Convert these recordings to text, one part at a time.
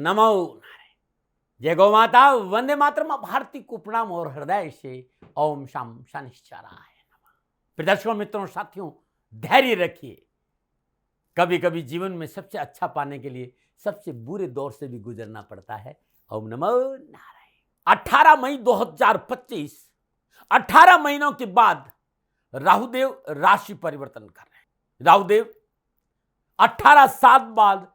नमो नारायण। जय गौ माता, वंदे मातरम। भारती को प्रणाम और हृदय से ओम शाम शनिश्चराय नमः। दर्शकों, मित्रों, साथियों, धैर्य रखिए। कभी कभी जीवन में सबसे अच्छा पाने के लिए सबसे बुरे दौर से भी गुजरना पड़ता है। ओम नमो नारायण। 18 मई 2025, 18 महीनों के बाद राहुदेव राशि परिवर्तन कर रहे हैं। राहुदेव 18 साल बाद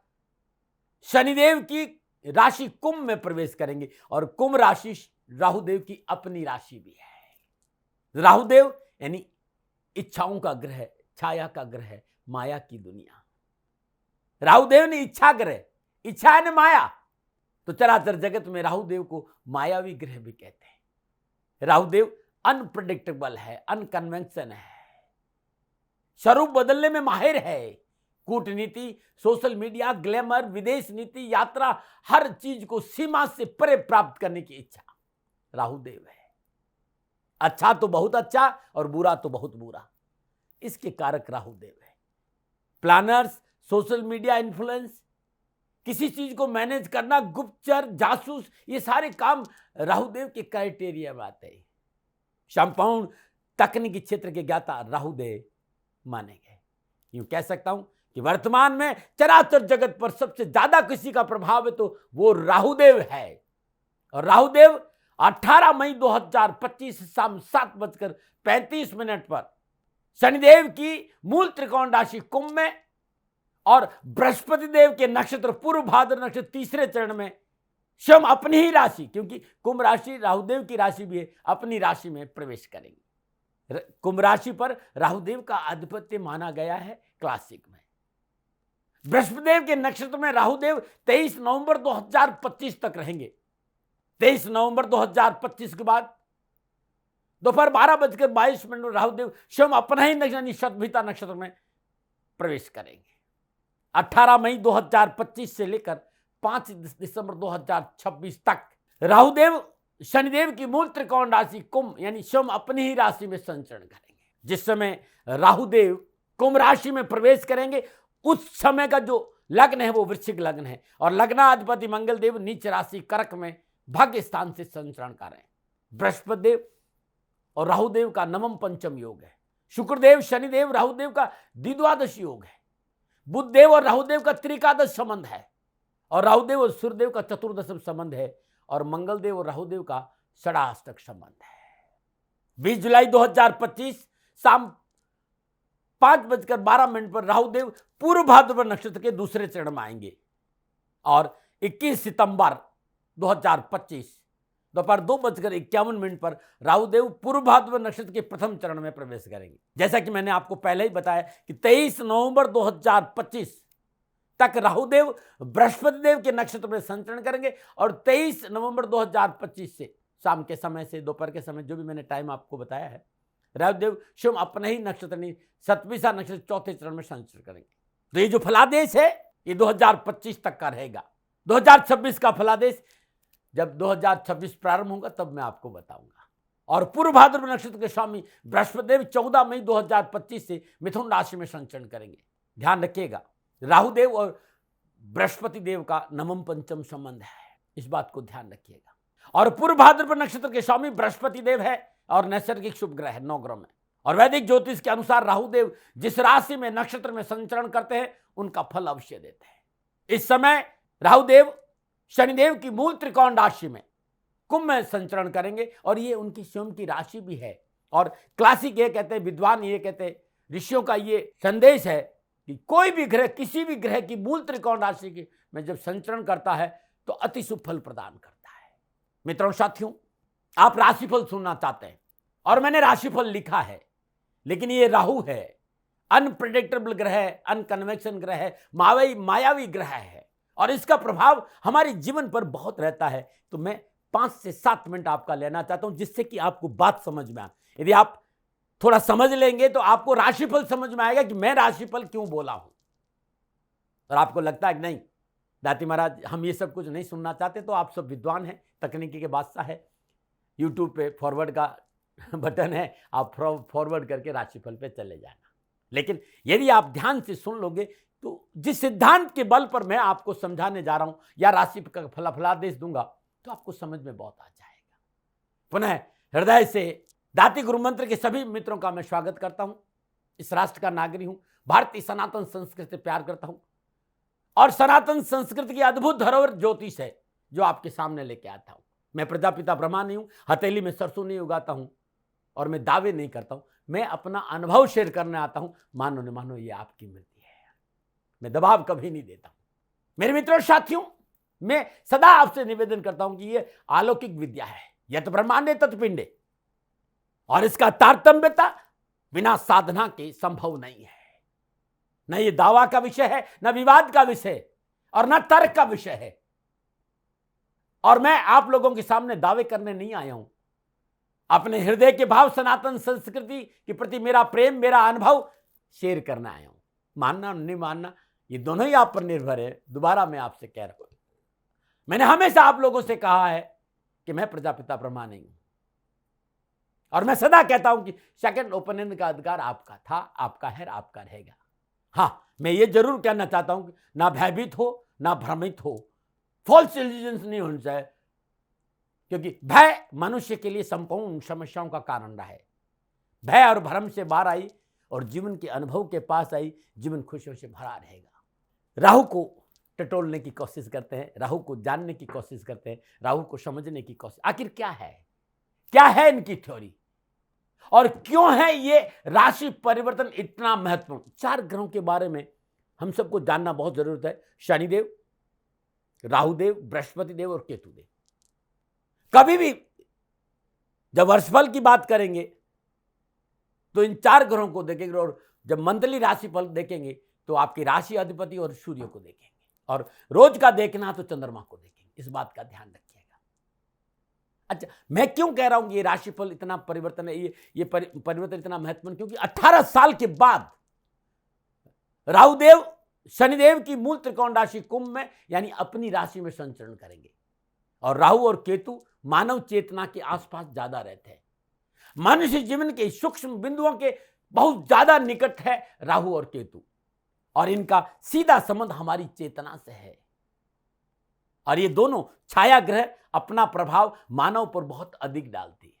शनिदेव की राशि कुंभ में प्रवेश करेंगे और कुंभ राशि राहुदेव की अपनी राशि भी है। राहुदेव यानी इच्छाओं का ग्रह, छाया का ग्रह, माया की दुनिया। राहुदेव ने इच्छा ग्रह, इच्छा है न माया, तो चराचर जगत में राहुदेव को मायावी ग्रह भी कहते हैं। राहुदेव अनप्रेडिक्टेबल है, अनकन्वेंशन है, स्वरूप बदलने में माहिर है। कूटनीति, सोशल मीडिया, ग्लैमर, विदेश नीति, यात्रा, हर चीज को सीमा से परे प्राप्त करने की इच्छा राहुदेव है। अच्छा तो बहुत अच्छा और बुरा तो बहुत बुरा, इसके कारक राहुदेव है। प्लानर्स, सोशल मीडिया इन्फ्लुएंस, किसी चीज को मैनेज करना, गुप्तचर, जासूस, ये सारे काम राहुदेव के क्राइटेरिया में आते हैं। संपूर्ण तकनीकी क्षेत्र के ज्ञाता राहुदेव माने गए। यूं कह सकता हूं कि वर्तमान में चराचर जगत पर सबसे ज्यादा किसी का प्रभाव है तो वो राहुदेव है। और राहुदेव 18 मई 2025 शाम 7:35 पर शनिदेव की मूल त्रिकोण राशि कुंभ में और बृहस्पति देव के नक्षत्र पूर्व भाद्र नक्षत्र तीसरे चरण में स्वयं अपनी ही राशि, क्योंकि कुंभ राशि राहुदेव की राशि भी है, अपनी राशि में प्रवेश करेंगे। कुंभ राशि पर राहुदेव का आधिपत्य माना गया है क्लासिक में। बृहस्पति देव के नक्षत्र में राहुदेव 23 नवंबर 2025 तक रहेंगे। 23 नवंबर 2025 के बाद दोपहर 12:22 में राहुदेव स्वयं अपना ही नक्षत्र शतभिता नक्षत्र में प्रवेश करेंगे। 18 मई 2025 से लेकर 5 दिसंबर 2026 तक राहुदेव शनिदेव की मूल त्रिकोण राशि कुंभ यानी स्वयं अपनी ही राशि में संचरण करेंगे। जिस समय राहुदेव कुंभ राशि में प्रवेश करेंगे उस समय का जो लग्न है वो वृश्चिक लग्न है और लग्नाधिपति मंगल देव नीच राशि कर्क में भाग्य स्थान से संचरण कर रहे हैं। बृहस्पति देव और राहुदेव का नवम पंचम योग है। शुक्रदेव शनिदेव राहुदेव का द्विद्वादश योग है। बुध देव और राहुदेव का त्रिकादश संबंध है और राहुदेव और सूर्यदेव का चतुर्दशम संबंध है और मंगल देव और राहुदेव का षडाष्टक संबंध है। 20 जुलाई 2025 शाम 5:12 पर राहुदेव पूर्व भाद्रपद नक्षत्र के दूसरे चरण में आएंगे और 21 सितंबर 2025 दोपहर 2:51 पर राहुदेव पूर्व भाद्रपद नक्षत्र के प्रथम चरण में प्रवेश करेंगे। जैसा कि मैंने आपको पहले ही बताया कि 23 नवंबर 2025 तक राहुदेव बृहस्पति देव के नक्षत्र में संचरण करेंगे और 23 नवंबर 2025 से शाम के समय से दोपहर के समय, जो भी मैंने टाइम आपको बताया है, राहुदेव स्वयं अपना ही नक्षत्र नहीं सतभिसा नक्षत्र चौथे चरण में संचरण करेंगे। तो ये जो फलादेश है ये 2025 तक का रहेगा। 2026 का फलादेश जब 2026 प्रारंभ होगा तब मैं आपको बताऊंगा। और पूर्व भाद्रपद नक्षत्र के स्वामी बृहस्पति देव 14 मई 2025 से मिथुन राशि में संचरण करेंगे। ध्यान रखिएगा, राहुदेव और बृहस्पति देव का नवम पंचम संबंध है, इस बात को ध्यान रखिएगा। और पूर्व भाद्रपद नक्षत्र के स्वामी बृहस्पति देव है और नैसर्गिक शुभ ग्रह है 9 ग्रह में। और वैदिक ज्योतिष के अनुसार राहुदेव जिस राशि में नक्षत्र में संचरण करते हैं उनका फल अवश्य देते हैं। इस समय राहुदेव शनिदेव की मूल त्रिकोण राशि में कुंभ में संचरण करेंगे और ये उनकी स्वयं की राशि भी है। और क्लासिक ये कहते हैं, विद्वान ये कहते हैं, ऋषियों का ये संदेश है कि कोई भी ग्रह किसी भी ग्रह की मूल त्रिकोण राशि की में जब संचरण करता है तो अति शुभ फल प्रदान करता है। मित्रों, साथियों, आप राशिफल सुनना चाहते हैं और मैंने राशिफल लिखा है, लेकिन ये राहु है, अनप्रेडिक्टेबल ग्रह है, अनकन्वेंशन ग्रह है, मायावी ग्रह है और इसका प्रभाव हमारे जीवन पर बहुत रहता है। तो मैं 5 से 7 मिनट आपका लेना चाहता हूं जिससे कि आपको बात समझ में आए। यदि आप थोड़ा समझ लेंगे तो आपको राशिफल समझ में आएगा कि मैं राशिफल क्यों बोला हूं। और आपको लगता है कि नहीं दाती महाराज हम ये सब कुछ नहीं सुनना चाहते, तो आप सब विद्वान हैं, तकनीकी के बादशाह है, यूट्यूब पे फॉरवर्ड का बटन है, आप फॉरवर्ड करके राशिफल पे चले जाना। लेकिन यदि आप ध्यान से सुन लोगे तो जिस सिद्धांत के बल पर मैं आपको समझाने जा रहा हूं या राशि का फलादेश दूंगा तो आपको समझ में बहुत आ जाएगा। पुनः हृदय से दाती गुरु मंत्र के सभी मित्रों का मैं स्वागत करता हूं। इस राष्ट्र का नागरिक हूं, भारतीय सनातन संस्कृति से प्यार करता हूं और सनातन संस्कृति की अद्भुत धरोहर ज्योतिष है जो आपके सामने लेके आता हूं। मैं प्रजापिता ब्रह्मा नहीं हूं, हथेली में सरसों नहीं उगाता हूं और मैं दावे नहीं करता हूं। मैं अपना अनुभव शेयर करने आता हूं। मानो न मानो ये आपकी मृत्यु है। मैं दबाव कभी नहीं देता हूं। मेरे मित्रों साथियों, मैं सदा आपसे निवेदन करता हूं कि ये अलौकिक विद्या है, यत ब्रह्मांडे तत्पिंडे, और इसका तारतम्यता बिना साधना के संभव नहीं है। न ये दावा का विषय है, न विवाद का विषय और न तर्क का विषय है। और मैं आप लोगों के सामने दावे करने नहीं आया हूं। अपने हृदय के भाव, सनातन संस्कृति के प्रति मेरा प्रेम, मेरा अनुभव शेयर करना आया हूं। मानना नहीं मानना ये दोनों ही आप पर निर्भर है। दोबारा मैं आपसे कह रहा हूं, मैंने हमेशा आप लोगों से कहा है कि मैं प्रजापिता ब्रह्मा नहीं हूं और मैं सदा कहता हूं कि सेकंड ओपिनियन का अधिकार आपका था, आपका है, आपका रहेगा। हां, मैं ये जरूर कहना चाहता हूं कि ना भयभीत हो, ना भ्रमित हो, फॉल्स इल्यूजन्स नहीं होने चाहिए, क्योंकि भय मनुष्य के लिए संपूर्ण समस्याओं का कारण रहा है। भय और भ्रम से बाहर आई और जीवन के अनुभव के पास आई, जीवन खुशियों से भरा रहेगा। राहु को टटोलने की कोशिश करते हैं, राहु को जानने की कोशिश करते हैं, राहु को समझने की कोशिश। आखिर क्या है इनकी थ्योरी और क्यों है ये राशि परिवर्तन इतना महत्वपूर्ण? 4 ग्रहों के बारे में हम सबको जानना बहुत जरूरत है। शनिदेव, राहुदेव, बृहस्पति देव और केतु देव। कभी भी जब वर्षफल की बात करेंगे तो इन 4 ग्रहों को देखेंगे और जब मंथली राशिफल देखेंगे तो आपकी राशि अधिपति और सूर्य को देखेंगे और रोज का देखना तो चंद्रमा को देखेंगे। इस बात का ध्यान रखिएगा। अच्छा, मैं क्यों कह रहा हूं कि ये राशिफल इतना परिवर्तन है, ये परिवर्तन इतना महत्वपूर्ण? क्योंकि 18 साल के बाद राहुदेव शनिदेव की मूल त्रिकोण राशि कुंभ में यानी अपनी राशि में संचरण करेंगे और राहु और केतु मानव चेतना के आसपास ज्यादा रहते हैं। मनुष्य जीवन के सूक्ष्म बिंदुओं के बहुत ज्यादा निकट है राहु और केतु और इनका सीधा संबंध हमारी चेतना से है। और ये दोनों छाया ग्रह अपना प्रभाव मानव पर बहुत अधिक डालती है।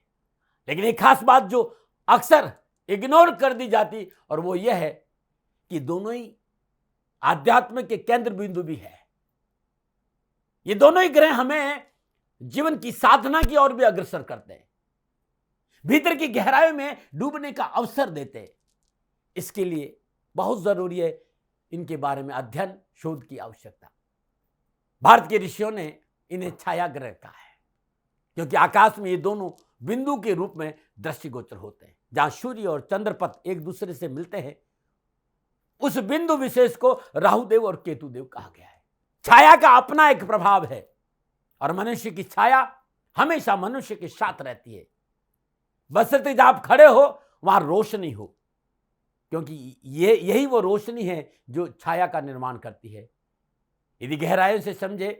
लेकिन एक खास बात जो अक्सर इग्नोर कर दी जाती और वो यह है कि दोनों ही आध्यात्म के केंद्र बिंदु भी है। ये दोनों ही ग्रह हमें जीवन की साधना की ओर भी अग्रसर करते हैं, भीतर की गहराई में डूबने का अवसर देते हैं। इसके लिए बहुत जरूरी है इनके बारे में अध्ययन, शोध की आवश्यकता। भारत के ऋषियों ने इन्हें छाया ग्रह कहा है क्योंकि आकाश में ये दोनों बिंदु के रूप में दृष्टिगोचर होते हैं। जहां सूर्य और चंद्रपथ एक दूसरे से मिलते हैं उस बिंदु विशेष को राहुदेव और केतुदेव कहा गया है। छाया का अपना एक प्रभाव है और मनुष्य की छाया हमेशा मनुष्य के साथ रहती है, बशर्ते जहां आप खड़े हो वहां रोशनी हो, क्योंकि यही वो रोशनी है जो छाया का निर्माण करती है। यदि गहराइयों से समझे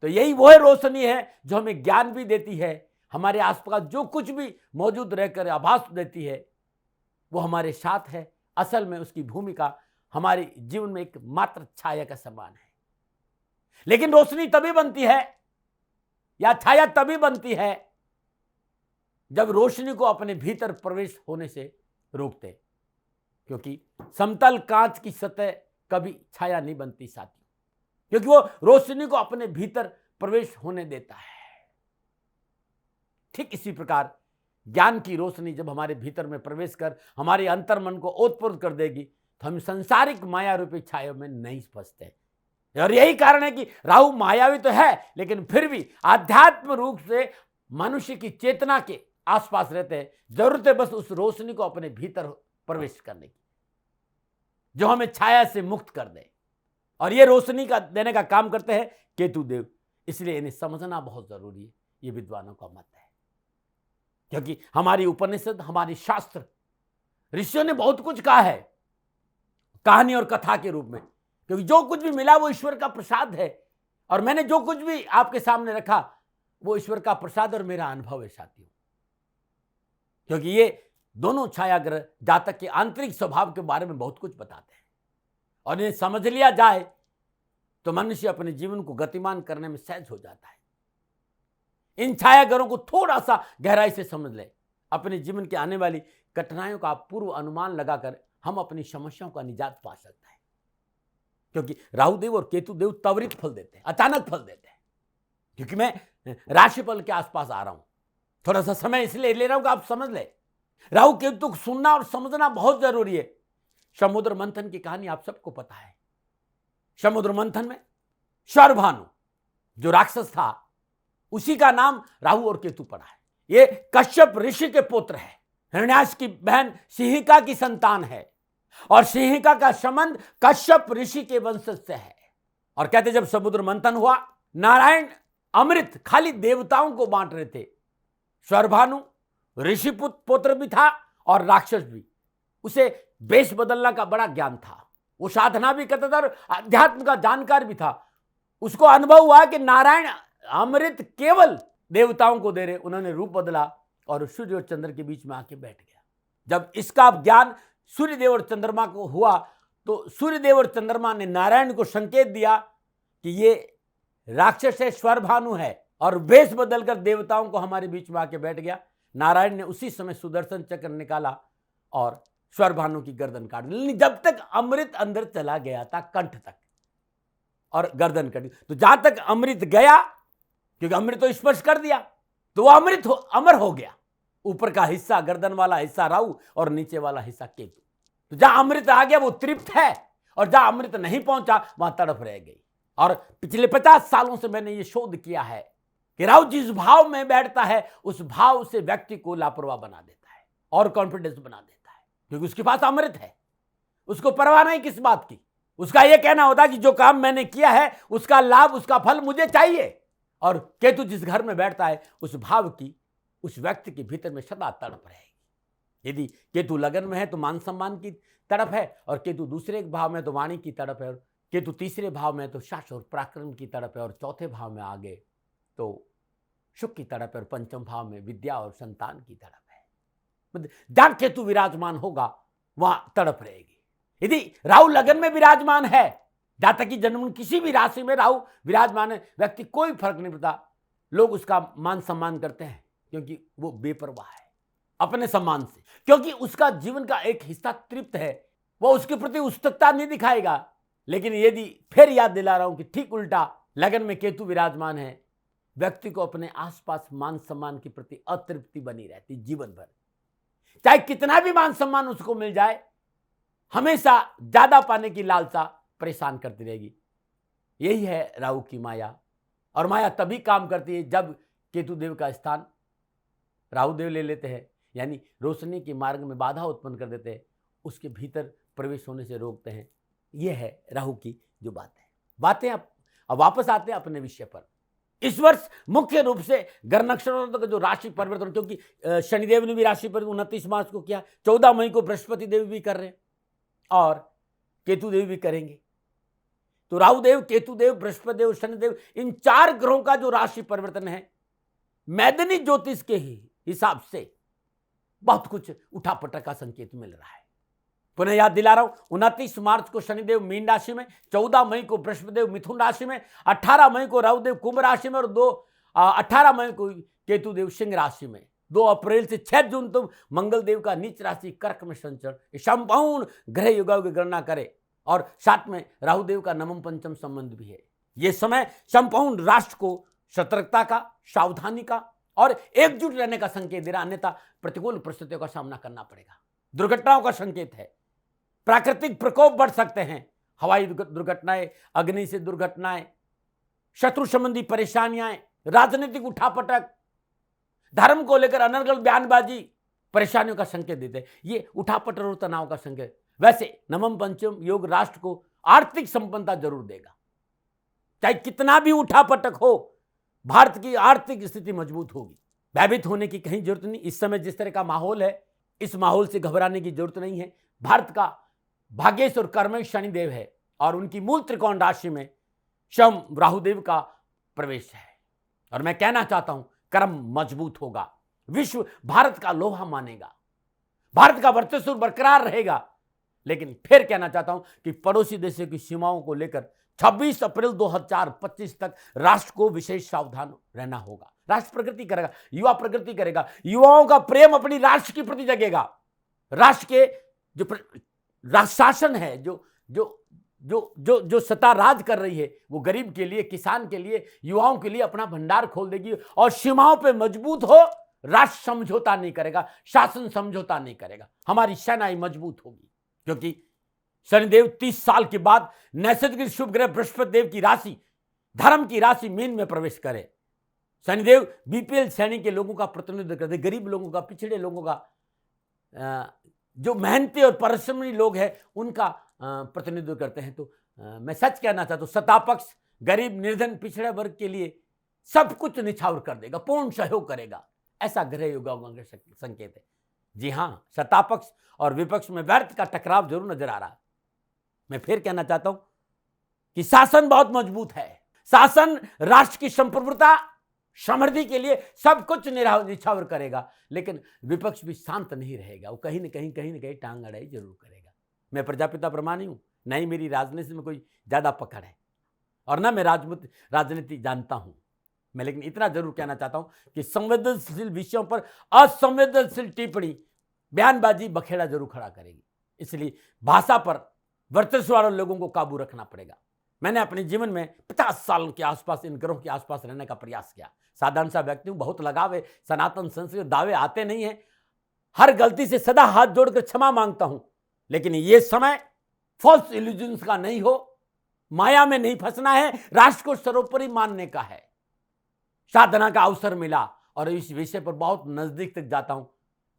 तो यही वो रोशनी है जो हमें ज्ञान भी देती है, हमारे आसपास जो कुछ भी मौजूद रहकर आभास देती है वो हमारे साथ है। असल में उसकी भूमिका हमारे जीवन में एक मात्र छाया का समान है। लेकिन रोशनी तभी बनती है या छाया तभी बनती है जब रोशनी को अपने भीतर प्रवेश होने से रोकते, क्योंकि समतल कांच की सतह कभी छाया नहीं बनती साथियों, क्योंकि वो रोशनी को अपने भीतर प्रवेश होने देता है। ठीक इसी प्रकार ज्ञान की रोशनी जब हमारे भीतर में प्रवेश कर हमारे अंतर्मन को ओतप्रोत कर देगी तो हम सांसारिक माया रूपी छाया में नहीं फंसते। और यही कारण है कि राहु मायावी तो है लेकिन फिर भी आध्यात्म रूप से मनुष्य की चेतना के आसपास रहते हैं। जरूरत है बस उस रोशनी को अपने भीतर प्रवेश करने की जो हमें छाया से मुक्त कर दे, और ये रोशनी का देने का काम करते हैं केतुदेव। इसलिए इन्हें समझना बहुत जरूरी है, ये विद्वानों का मत है। क्योंकि हमारी उपनिषद, हमारी शास्त्र, ऋषियों ने बहुत कुछ कहा है कहानी और कथा के रूप में, क्योंकि जो कुछ भी मिला वो ईश्वर का प्रसाद है और मैंने जो कुछ भी आपके सामने रखा वो ईश्वर का प्रसाद और मेरा अनुभव है साथियों। क्योंकि ये दोनों छाया ग्रह जातक के आंतरिक स्वभाव के बारे में बहुत कुछ बताते हैं और इन्हें समझ लिया जाए तो मनुष्य अपने जीवन को गतिमान करने में सहज हो जाता है। इन छायागरों को थोड़ा सा गहराई से समझ ले, अपने जीवन की आने वाली कठिनाइयों का पूर्व अनुमान लगाकर हम अपनी समस्याओं का निजात पा सकते हैं। क्योंकि राहु देव और केतु देव त्वरित फल देते हैं, अचानक फल देते हैं। क्योंकि मैं राशिफल के आसपास आ रहा हूं, थोड़ा सा समय इसलिए ले रहा हूं कि आप समझ ले। राहु केतु को सुनना और समझना बहुत जरूरी है। समुद्र मंथन की कहानी आप सबको पता है। समुद्र मंथन में शरभानु जो राक्षस था, उसी का नाम राहु और केतु पड़ा है। ये कश्यप ऋषि के पुत्र है, हिरण्याक्ष की बहन सिंहिका की संतान है, और सिंहिका का संबंध कश्यप ऋषि के वंशज से है। और कहते जब समुद्र मंथन हुआ, नारायण अमृत खाली देवताओं को बांट रहे थे। शरभानु ऋषि पुत्र भी था और राक्षस भी। उसे वेश बदलने का बड़ा ज्ञान था, वो साधना भी करता था और अध्यात्म का जानकार भी था। उसको अनुभव हुआ कि नारायण अमृत केवल देवताओं को दे रहे। उन्होंने रूप बदला और सूर्य और चंद्र के बीच में आके बैठ गया। जब इसका ज्ञान सूर्यदेव और चंद्रमा को हुआ तो सूर्यदेव और चंद्रमा ने नारायण को संकेत दिया कि ये राक्षस है, शरभानु है, और वेश बदलकर देवताओं को हमारे बीच में आके बैठ गया। नारायण ने उसी समय सुदर्शन चक्र निकाला और शरभानु की गर्दन काट ली। जब तक अमृत अंदर चला गया था कंठ तक, और गर्दन कटी। तो जहां तक अमृत गया, क्योंकि अमृत तो स्पर्श कर दिया, तो वो अमृत अमर हो गया। ऊपर का हिस्सा गर्दन वाला हिस्सा राहु और नीचे वाला हिस्सा केतु। तो जहां अमृत आ गया वो तृप्त है, और जहां अमृत नहीं पहुंचा वहां तड़प रह गई। और पिछले 50 सालों से मैंने ये शोध किया है कि राहु जिस भाव में बैठता है उस भाव से व्यक्ति को लापरवाह बना देता है और कॉन्फिडेंस बना देता है, क्योंकि उसके पास अमृत है। उसको परवाह नहीं किस बात की। उसका यह कहना होता है कि जो काम मैंने किया है उसका लाभ, उसका फल मुझे चाहिए। और केतु जिस घर में बैठता है उस भाव की उस व्यक्ति के भीतर में सदा तड़प रहेगी। यदि केतु लगन में है तो मान सम्मान की तड़प है, और केतु दूसरे भाव में तो वाणी की तड़प है, और केतु तीसरे भाव में तो शास और पराक्रम की तड़प है, और चौथे भाव में आगे तो सुख की तड़प है, और पंचम भाव में विद्या और संतान की तड़प है। मतलब जहां केतु विराजमान होगा वहां तड़प रहेगी। यदि राहु लगन में विराजमान है, जहां तक कि जन्म किसी भी राशि में राहु विराजमान है, व्यक्ति कोई फर्क नहीं पड़ता, लोग उसका मान सम्मान करते हैं, क्योंकि वो बेपरवाह है अपने सम्मान से, क्योंकि उसका जीवन का एक हिस्सा तृप्त है। वो उसके प्रति उत्सुकता नहीं दिखाएगा। लेकिन यदि फिर याद दिला रहा हूं कि ठीक उल्टा लगन में केतु विराजमान है, व्यक्ति को अपने आसपास मान सम्मान के प्रति अतृप्ति बनी रहती जीवन भर। चाहे कितना भी मान सम्मान उसको मिल जाए, हमेशा ज्यादा पाने की लालसा परेशान करती रहेगी। यही है राहु की माया। और माया तभी काम करती है जब केतु देव का स्थान राहु देव ले लेते हैं, यानी रोशनी के मार्ग में बाधा उत्पन्न कर देते हैं, उसके भीतर प्रवेश होने से रोकते हैं। यह है राहु की जो बातें। अब वापस आते हैं अपने विषय पर। इस वर्ष मुख्य रूप से ग्रह नक्षत्रों का जो राशि परिवर्तन, क्योंकि शनिदेव ने भी राशि परिवर्तन 29 मार्च को किया, 14 मई को बृहस्पति देव भी कर रहे हैं और केतु देव भी करेंगे। तो राहु देव, केतु देव, बृहस्पति देव, शनिदेव, इन 4 ग्रहों का जो राशि परिवर्तन है, मैदानी ज्योतिष के ही हिसाब से बहुत कुछ उठापटक का संकेत मिल रहा है। पुनः याद दिला रहा हूं, 29 मार्च को शनिदेव मीन राशि में, 14 मई को बृहस्पति देव मिथुन राशि में, 18 मई को राहु देव कुंभ राशि में, और 18 मई को केतु देव सिंह राशि में। 2 अप्रैल से 6 जून तक मंगल देव का नीच राशि कर्क में संचरण। संपूर्ण ग्रह युगों की गणना करें, और साथ में राहु देव का नवम पंचम संबंध भी है। यह समय संपूर्ण राष्ट्र को सतर्कता का, सावधानी का और एकजुट रहने का संकेत दे रहा, अन्यथा प्रतिकूल परिस्थितियों का सामना करना पड़ेगा। दुर्घटनाओं का संकेत है। प्राकृतिक प्रकोप बढ़ सकते हैं, हवाई दुर्घटनाएं, अग्नि से दुर्घटनाएं, शत्रु संबंधी परेशानियां, राजनीतिक उठापटक, धर्म को लेकर अनर्गल बयानबाजी परेशानियों का संकेत देते हैं। ये उठापटक और तनाव का संकेत। वैसे नवम पंचम योग राष्ट्र को आर्थिक संपन्नता जरूर देगा। चाहे कितना भी उठापटक हो, भारत की आर्थिक स्थिति मजबूत होगी। भयभीत होने की कहीं जरूरत नहीं। इस समय जिस तरह का माहौल है, इस माहौल से घबराने की जरूरत नहीं है। भारत का भाग्येश और कर्मेश शनिदेव है, और उनकी मूल त्रिकोण राशि में शम राहुदेव का प्रवेश है। और मैं कहना चाहता हूं, कर्म मजबूत होगा, विश्व भारत का लोहा मानेगा, भारत का वर्चस्व बरकरार रहेगा, लेकिन फिर कहना चाहता हूं कि पड़ोसी देशों की सीमाओं को लेकर 26 अप्रैल 2025 तक राष्ट्र को विशेष सावधान रहना होगा। राष्ट्र प्रगति करेगा, युवा प्रगति करेगा, युवाओं का प्रेम अपनी राष्ट्र के प्रति जगेगा। राष्ट्र के जो राष्ट्र शासन है, जो जो जो जो जो सत्ता राज कर रही है, वो गरीब के लिए, किसान के लिए, युवाओं के लिए अपना भंडार खोल देगी और सीमाओं पे मजबूत हो। राष्ट्र समझौता नहीं करेगा, शासन समझौता नहीं करेगा, हमारी सेनाएं मजबूत होगी। क्योंकि शनिदेव 30 साल के बाद नैसर्गिक शुभ ग्रह बृहस्पति देव की राशि, धर्म की राशि मीन में प्रवेश करे। शनिदेव बीपीएल श्रेणी के लोगों का प्रतिनिधित्व करते, गरीब लोगों का, पिछड़े लोगों का, जो मेहनती और परिश्रमी लोग हैं उनका प्रतिनिधित्व करते हैं। तो मैं सच कहना चाहता हूं, सत्तापक्ष गरीब, निर्धन, पिछड़े वर्ग के लिए सब कुछ निछावर कर देगा, पूर्ण सहयोग करेगा, ऐसा ग्रह योगाओं का संकेत है। जी हां, सत्तापक्ष और विपक्ष में व्यर्थ का टकराव जरूर नजर आ रहा है। मैं फिर कहना चाहता हूं कि शासन बहुत मजबूत है। शासन राष्ट्र की संप्रभुता, समृद्धि के लिए सब कुछ निछावर करेगा, लेकिन विपक्ष भी शांत नहीं रहेगा, वो कहीं न कहीं टांग अड़ाई जरूर करेगा। मैं प्रजापिता प्रमाणी हूं, न ही मेरी राजनीति में कोई ज्यादा पकड़ है और न मैं राजनीति जानता हूं मैं, लेकिन इतना जरूर कहना चाहता हूं कि संवेदनशील विषयों पर असंवेदनशील टिप्पणी, बयानबाजी बखेड़ा जरूर खड़ा करेगी। इसलिए भाषा पर वर्चस्व वाले लोगों को काबू रखना पड़ेगा। मैंने अपने जीवन में 50 साल के आसपास इन ग्रहों के आसपास रहने का प्रयास किया। साधारण सा व्यक्ति हूं, बहुत लगाव है सनातन संस्कृति, दावे आते नहीं है, हर गलती से सदा हाथ जोड़कर क्षमा मांगता हूं। लेकिन ये समय फॉल्स इल्यूजन्स का नहीं हो, माया में नहीं फंसना है, राष्ट्र को सर्वोपरि मानने का है। साधना का अवसर मिला और इस विषय पर बहुत नजदीक तक जाता हूं,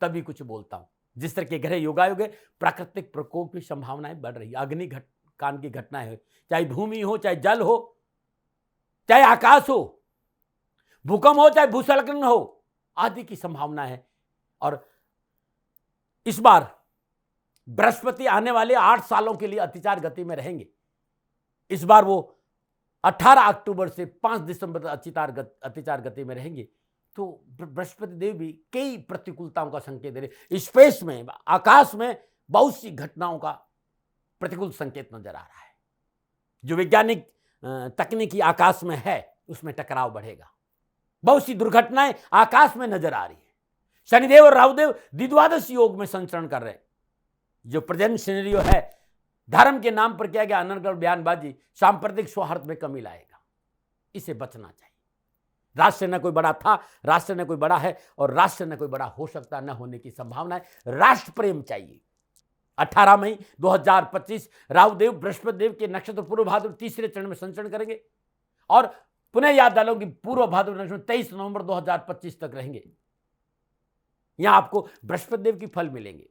तभी कुछ बोलता हूं। जिस तरह के ग्रह योगायोग है, प्राकृतिक प्रकोप की संभावनाएं बढ़ रही है। अग्निकांड की घटनाएं हो, चाहे भूमि हो, चाहे जल हो, चाहे आकाश हो, भूकंप हो, चाहे भूस्खलन हो, आदि की संभावना है। और इस बार बृहस्पति आने वाले 8 सालों के लिए अतिचार गति में रहेंगे। इस बार वो 18 अक्टूबर से 5 दिसंबर तक अतिचार गति में रहेंगे। तो बृहस्पति देव भी कई प्रतिकूलताओं का संकेत दे रहे। स्पेस में, आकाश में बहुत सी घटनाओं का प्रतिकूल संकेत नजर आ रहा है। जो वैज्ञानिक तकनीकी आकाश में है, उसमें टकराव बढ़ेगा। बहुत सी दुर्घटनाएं आकाश में नजर आ रही है। शनिदेव और राहुदेव द्विद्वादश योग में संचरण कर रहे हैं। जो प्रेजेंट सिनेरियो है, धर्म के नाम पर किया गया अनर्गल बयानबाजी सांप्रदायिक सौहार्द में कमी लाएगा। इसे बचना चाहिए। राष्ट्र से न कोई बड़ा था, राष्ट्र से न कोई बड़ा है और राष्ट्र से न कोई बड़ा हो सकता, न होने की संभावना है। राष्ट्र प्रेम चाहिए। 18 मई 2025 राहुदेव बृहस्पति देव के नक्षत्र पूर्व भाद्र तीसरे चरण में संचरण करेंगे और पुनः याद डालो कि पूर्व भाद्र नक्षत्र 23 नवंबर 2025 तक रहेंगे। यहां आपको बृहस्पति देव की फल मिलेंगे।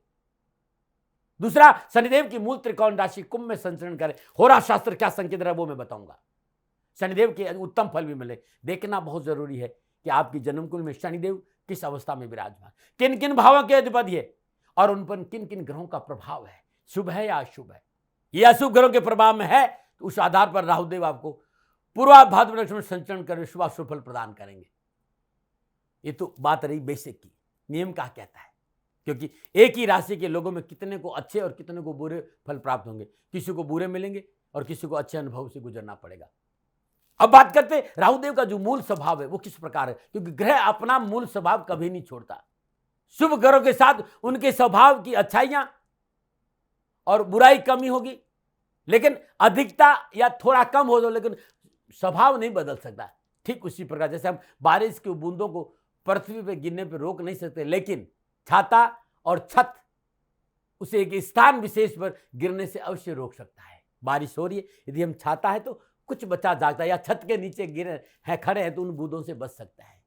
दूसरा, शनिदेव की मूल त्रिकोण राशि कुंभ में संचरण करें। होरा शास्त्र क्या संकेत रहा है वो मैं बताऊंगा। शनिदेव के उत्तम फल भी मिले। देखना बहुत जरूरी है कि आपकी जन्मकुंड में शनिदेव किस अवस्था में विराजमान, किन किन भावों के अधिपति है और उन पर किन किन ग्रहों का प्रभाव है, शुभ है या अशुभ है। ये अशुभ ग्रहों के प्रभाव में है तो उस आधार पर राहुदेव आपको पूर्वा भाद्र नक्षत्र में संचरण कर शुभ फल प्रदान करेंगे। ये तो बात रही बेसिक की, नियम क्या कहता है, क्योंकि एक ही राशि के लोगों में कितने को अच्छे और कितने को बुरे फल प्राप्त होंगे। किसी को बुरे मिलेंगे और किसी को अच्छे अनुभव से गुजरना पड़ेगा। अब बात करते हैं राहुदेव का जो मूल स्वभाव है वो किस प्रकार है, क्योंकि ग्रह अपना मूल स्वभाव कभी नहीं छोड़ता। शुभ ग्रहों के साथ उनके स्वभाव की अच्छाइयां और बुराई कमी होगी, लेकिन अधिकता या थोड़ा कम हो, लेकिन स्वभाव नहीं बदल सकता। ठीक उसी प्रकार जैसे हम बारिश की बूंदों को पृथ्वी पे गिरने पे रोक नहीं सकते, लेकिन छाता और छत उसे एक स्थान विशेष पर गिरने से अवश्य रोक सकता है। बारिश हो रही है, यदि हम छाता है तो कुछ बचा जाता है, या छत के नीचे गिरे हैं, खड़े हैं तो उन बूंदों से बच सकता है।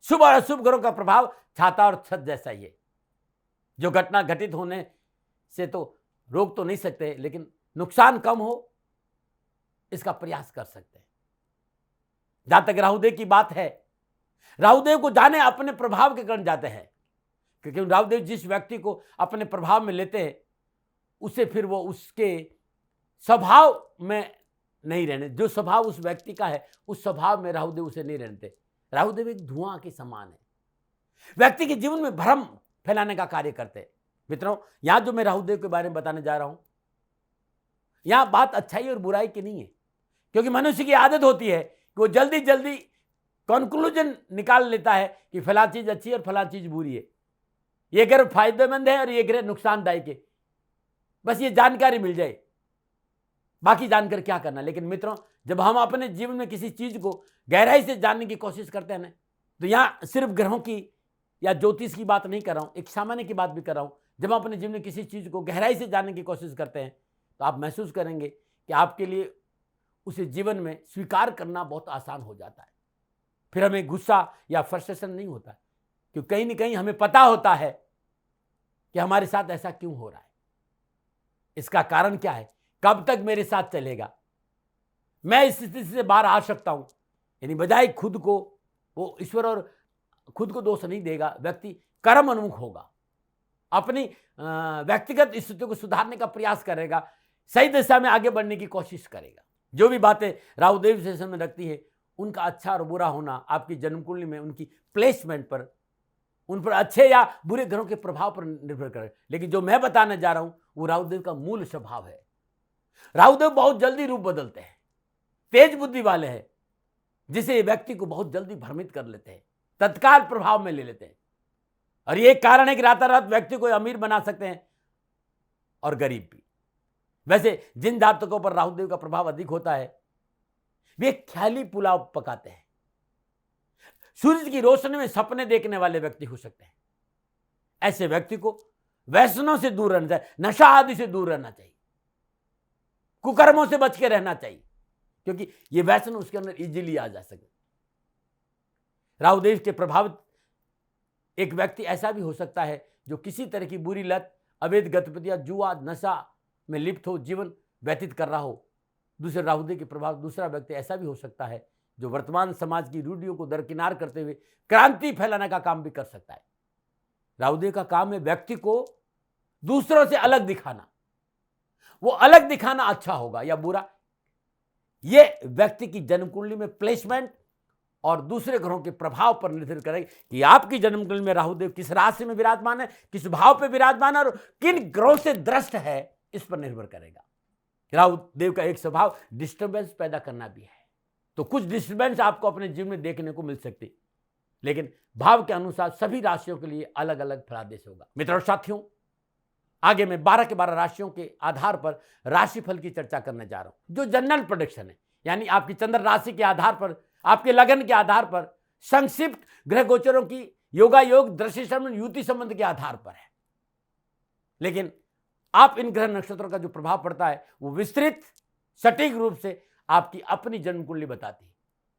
शुभ और अशुभ ग्रहों का प्रभाव छाता और छत जैसा ही है। जो घटना घटित होने से तो रोक तो नहीं सकते, लेकिन नुकसान कम हो इसका प्रयास कर सकते हैं। जहां तक राहुदेव की बात है, राहुदेव को जाने अपने प्रभाव के कारण जाते हैं, क्योंकि राहुदेव जिस व्यक्ति को अपने प्रभाव में लेते हैं उसे फिर वो उसके स्वभाव में नहीं रहने, जो स्वभाव उस व्यक्ति का है उस स्वभाव में राहुदेव उसे नहीं रहते। राहुदेव एक धुआं के समान है, व्यक्ति के जीवन में भ्रम फैलाने का कार्य करते हैं। मित्रों, यहां जो मैं राहुदेव के बारे में बताने जा रहा हूं, यहां बात अच्छाई और बुराई की नहीं है, क्योंकि मनुष्य की आदत होती है कि वो जल्दी जल्दी कंक्लूजन निकाल लेता है कि फला चीज अच्छी है और फला चीज बुरी है, ये ग्रह फायदेमंद है और ये ग्रह नुकसानदायक है, बस ये जानकारी मिल जाए, बाकी जानकर क्या करना। लेकिन मित्रों, जब हम अपने जीवन में किसी चीज को गहराई से जानने की कोशिश करते हैं ना, तो यहां सिर्फ ग्रहों की या ज्योतिष की बात नहीं कर रहा हूं, एक सामान्य की बात भी कर रहा हूं। जब हम अपने जीवन में किसी चीज को गहराई से जानने की कोशिश करते हैं, तो आप महसूस करेंगे कि आपके लिए उसे जीवन में स्वीकार करना बहुत आसान हो जाता है। फिर हमें गुस्सा या फ्रस्ट्रेशन नहीं होता, क्योंकि कहीं ना कहीं हमें पता होता है कि हमारे साथ ऐसा क्यों हो रहा है, इसका कारण क्या है, कब तक मेरे साथ चलेगा, मैं इस स्थिति से बाहर आ सकता हूं। यानी बजाय खुद को, वो ईश्वर और खुद को दोष नहीं देगा, व्यक्ति कर्म उन्मुख होगा, अपनी व्यक्तिगत स्थिति को सुधारने का प्रयास करेगा, सही दिशा में आगे बढ़ने की कोशिश करेगा। जो भी बातें राहुदेव से सामने रखती है, उनका अच्छा और बुरा होना आपकी जन्म कुंडली में उनकी प्लेसमेंट पर, उन पर अच्छे या बुरे ग्रहों के प्रभाव पर निर्भर करे। लेकिन जो मैं बताने जा रहा हूं वो राहुदेव का मूल स्वभाव है। राहुदेव बहुत जल्दी रूप बदलते हैं, तेज बुद्धि वाले हैं, जिसे व्यक्ति को बहुत जल्दी भ्रमित कर लेते हैं, तत्काल प्रभाव में ले लेते हैं। और ये कारण है कि रातारात व्यक्ति को अमीर बना सकते हैं और गरीब भी। वैसे जिन जातकों पर राहुदेव का प्रभाव अधिक होता है, वे ख्याली पुलाव पकाते हैं, सूरज की रोशनी में सपने देखने वाले व्यक्ति हो सकते हैं। ऐसे व्यक्ति को व्यसनों से दूर रहना चाहिए, नशा आदि से दूर रहना चाहिए, कुकर्मों से बच के रहना चाहिए, क्योंकि ये व्यसन उसके अंदर इजीली आ जा सके। राहुदेव के प्रभावित एक व्यक्ति ऐसा भी हो सकता है जो किसी तरह की बुरी लत, अवैध गतिविधियां, जुआ, नशा में लिप्त हो, जीवन व्यतीत कर रहा हो। दूसरे राहुदेव के प्रभाव दूसरा व्यक्ति ऐसा भी हो सकता है जो वर्तमान समाज की रूढ़ियों को दरकिनार करते हुए क्रांति फैलाने का काम भी कर सकता है। राहुदेव का काम है व्यक्ति को दूसरों से अलग दिखाना। वो अलग दिखाना अच्छा होगा या बुरा, ये व्यक्ति की जन्म कुंडली में प्लेसमेंट और दूसरे ग्रहों के प्रभाव पर निर्भर करेगा कि आपकी जन्म कुंडली में राहुदेव किस राशि में विराजमान है, किस भाव पे विराजमान है और किन ग्रहों से दृष्ट है, इस पर निर्भर करेगा। राहुदेव का एक स्वभाव डिस्टर्बेंस पैदा करना भी है, तो कुछ डिस्टर्बेंस आपको अपने जीवन में देखने को मिल सकती, लेकिन भाव के अनुसार सभी राशियों के लिए अलग अलग फलादेश होगा। मित्रों साथियों, आगे मैं 12 के 12 राशियों के आधार पर राशिफल की चर्चा करने जा रहा हूं, जो जनरल प्रेडिक्शन है, यानी आपकी चंद्र राशि के आधार पर, आपके लगन के आधार पर, संक्षिप्त ग्रह गोचरों की योगा योग, दृष्टि संबंध, युति संबंध के आधार पर है। लेकिन आप इन ग्रह नक्षत्रों का जो प्रभाव पड़ता है वो विस्तृत सटीक रूप से आपकी अपनी जन्म कुंडली बताती है,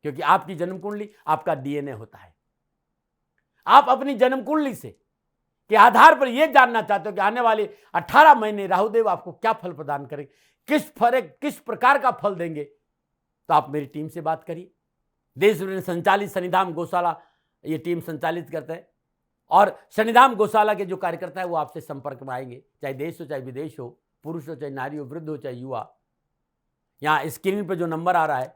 क्योंकि आपकी जन्म कुंडली आपका डीएनए होता है। आप अपनी जन्म कुंडली से के आधार पर यह जानना चाहते हो कि आने वाले 18 महीने राहुदेव आपको क्या फल प्रदान करें, किस प्रकार का फल देंगे, तो आप मेरी टीम से बात करिए। देश में संचालित शनिधाम गौशाला ये टीम संचालित करते हैं, और शनिधाम गौशाला के जो कार्यकर्ता है वो आपसे संपर्क में आएंगे, चाहे देश हो चाहे विदेश हो, पुरुष हो चाहे नारी हो, वृद्ध हो चाहे युवा। यहाँ स्क्रीन पर जो नंबर आ रहा है,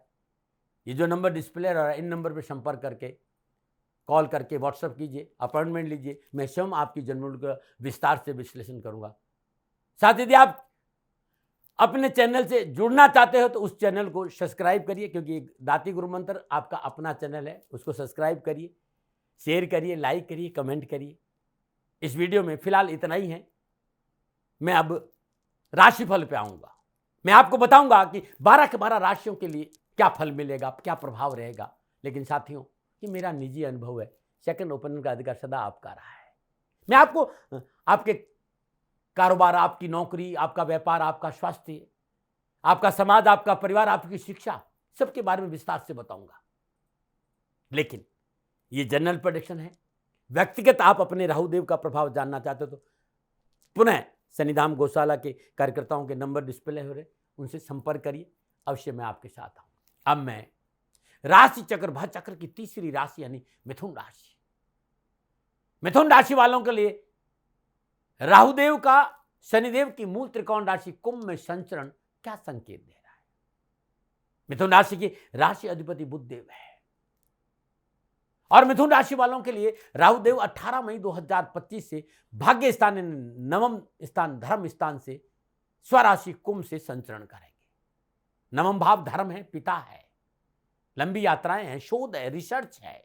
ये जो नंबर डिस्प्ले आ रहा है, इन नंबर पर संपर्क करके, कॉल करके, व्हाट्सएप कीजिए, अपॉइंटमेंट लीजिए। मैं स्वयं आपकी जन्म का विस्तार से विश्लेषण करूंगा। साथ ही यदि आप अपने चैनल से जुड़ना चाहते हो तो उस चैनल को सब्सक्राइब करिए, क्योंकि दाती गुरु मंत्र आपका अपना चैनल है, उसको सब्सक्राइब करिए, शेयर करिए, लाइक करिए, कमेंट करिए। इस वीडियो में फिलहाल इतना ही है। मैं अब राशिफल पे आऊंगा। मैं आपको बताऊंगा कि 12 के 12 राशियों के लिए क्या फल मिलेगा, क्या प्रभाव रहेगा। लेकिन साथियों, ये मेरा निजी अनुभव है, सेकंड ओपिनियन का अधिकार सदा आपका रहा है। मैं आपको आपके कारोबार, आपकी नौकरी, आपका व्यापार, आपका स्वास्थ्य, आपका समाज, आपका परिवार, आपकी शिक्षा, सबके बारे में विस्तार से बताऊंगा। लेकिन ये जनरल प्रेडिक्शन है। व्यक्तिगत आप अपने राहुदेव का प्रभाव जानना चाहते हो तो पुनः शनिधाम गौशाला के कार्यकर्ताओं के नंबर डिस्प्ले हो रहे, उनसे संपर्क करिए, अवश्य मैं आपके साथ आऊं। अब मैं राशि चक्र, भा चक्र की तीसरी राशि यानी मिथुन राशि, मिथुन राशि वालों के लिए राहुदेव का शनिदेव की मूल त्रिकोण राशि कुंभ में संचरण क्या संकेत दे रहा है। मिथुन राशि की राशि अधिपति बुधदेव है और मिथुन राशि वालों के लिए राहुदेव 18 मई 2025 से भाग्य स्थान नवम स्थान धर्म स्थान से स्वराशि कुंभ से संचरण करेंगे। नवम भाव धर्म है, पिता है, लंबी यात्राएं हैं, शोध है, रिसर्च है।